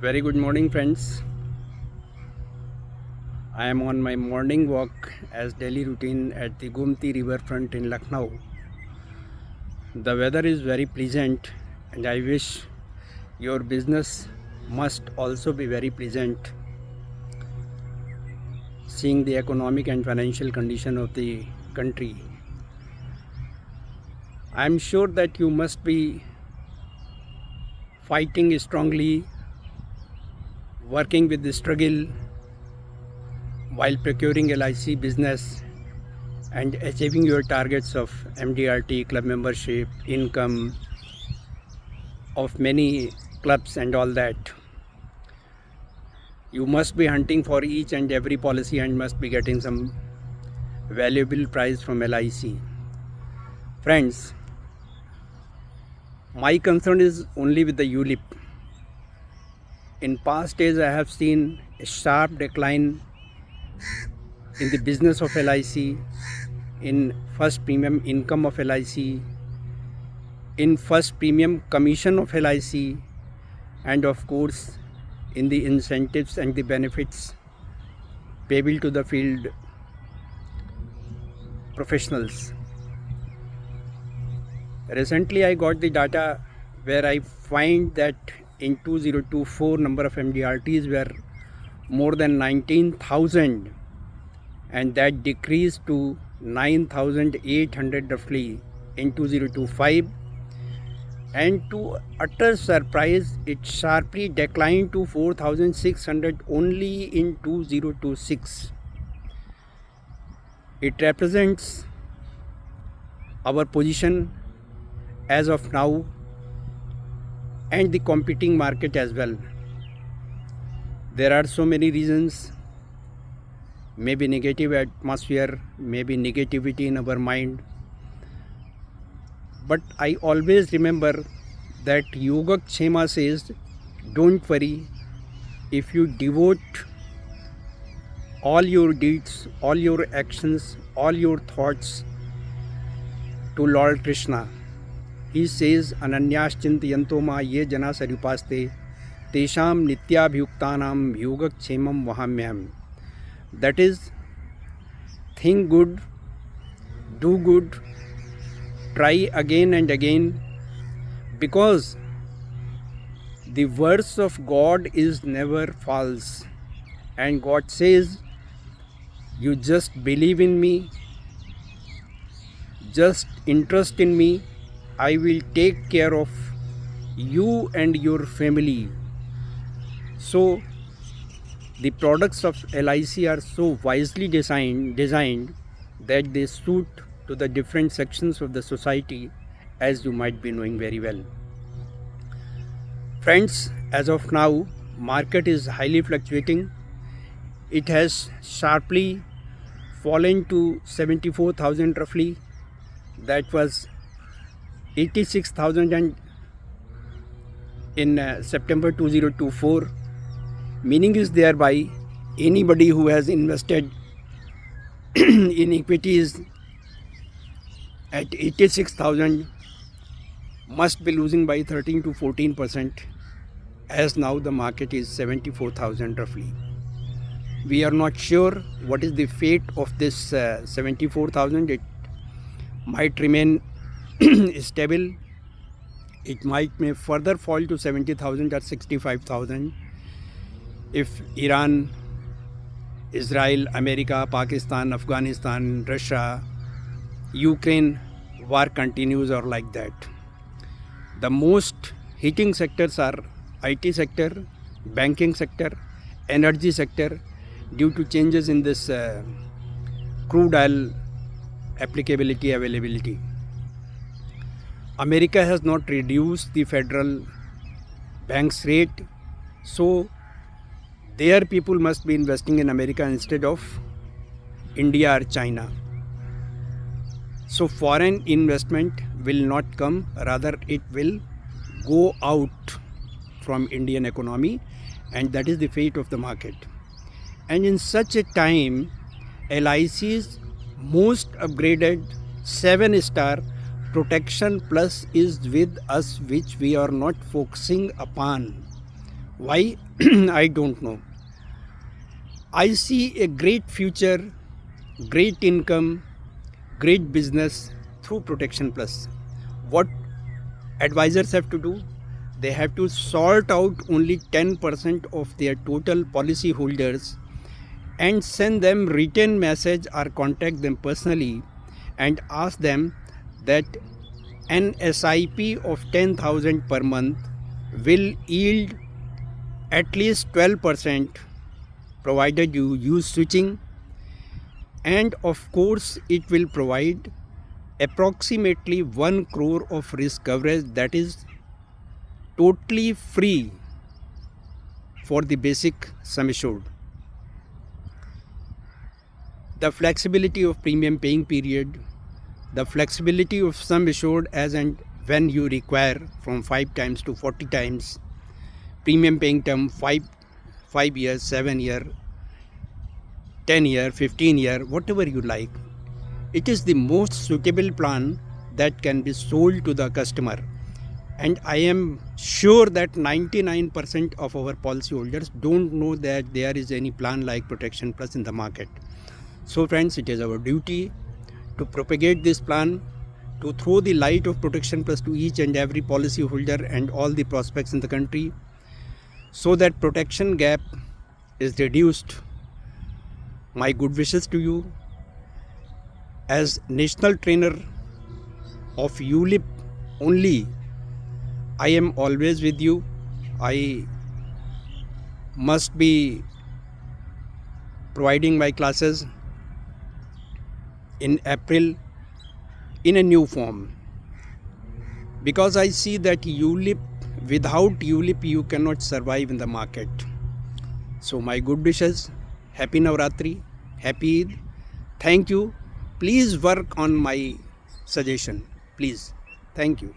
Very good morning, friends. I am on my morning walk as daily routine at the Gomti riverfront in Lucknow. The weather is very pleasant, and I wish your business must also be very pleasant, seeing the economic and financial condition of the country. I am sure that you must be fighting strongly, working with the struggle while procuring LIC business and achieving your targets of MDRT, club membership, income of many clubs and all that. You must be hunting for each and every policy and must be getting some valuable prize from LIC. Friends, my concern is only with the ULIP. In past days, I have seen a sharp decline in the business of LIC, in first premium income of LIC, in first premium commission of LIC, and of course in the incentives and the benefits payable to the field professionals. Recently I got the data where I find that in 2024 number of MDRTs were more than 19,000, and that decreased to 9,800 roughly in 2025, and to utter surprise it sharply declined to 4,600 only in 2026. It represents our position as of now and the competing market as well. There are so many reasons, maybe negative atmosphere, maybe negativity in our mind. But I always remember that Yogaksema says, don't worry, if you devote all your deeds, all your actions, all your thoughts to Lord Krishna. He says, Ananyas chintayanto ma ye jana sarupaste tesham nityabhyuktanam yogakshemam vahamyam. That is, think good, do good, try again and again, because the words of God is never false. And God says, you just believe in me, just interest in me, I will take care of you and your family. So the products of LIC are so wisely designed that they suit to the different sections of the society, as you might be knowing very well. Friends, as of now, market is highly fluctuating. It has sharply fallen to 74,000 roughly. That was 86,000 and in September 2024. Meaning is thereby anybody who has invested in equities at 86,000 must be losing by 13 to 14%, as now the market is 74,000 roughly. We are not sure what is the fate of this 74,000. It might remain stable. It may further fall to 70,000 or 65,000 if Iran, Israel, America, Pakistan, Afghanistan, Russia, Ukraine war continues or like that. The most hitting sectors are IT sector, banking sector, energy sector, due to changes in this crude oil applicability availability. America has not reduced the federal bank's rate, so their people must be investing in America instead of India or China. So foreign investment will not come, rather it will go out from Indian economy, and that is the fate of the market. And in such a time, LIC's most upgraded 7-star Protection Plus is with us, which we are not focusing upon. Why? I don't know. I see a great future, great income, great business through Protection Plus. What advisors have to do? They have to sort out only 10% of their total policy holders and send them written message or contact them personally and ask them that an SIP of 10,000 per month will yield at least 12% provided you use switching, and of course it will provide approximately 1 crore of risk coverage, that is totally free for the basic sum assured. The flexibility of premium paying period, the flexibility of sum assured as and when you require, from 5 times to 40 times, premium paying term 5 years, 7 year, 10 year, 15 year, whatever you like. It is the most suitable plan that can be sold to the customer, and I am sure that 99% of our policyholders don't know that there is any plan like Protection Plus in the market. So friends, it is our duty to propagate this plan, to throw the light of Protection Plus to each and every policyholder and all the prospects in the country, so that protection gap is reduced. My good wishes to you. As national trainer of ULIP only, I am always with you. I must be providing my classes in April in a new form, because I see that ULIP, without ULIP you cannot survive in the market. So my good wishes, happy Navratri, happy Eid. Thank you. Please work on my suggestion, please. Thank you.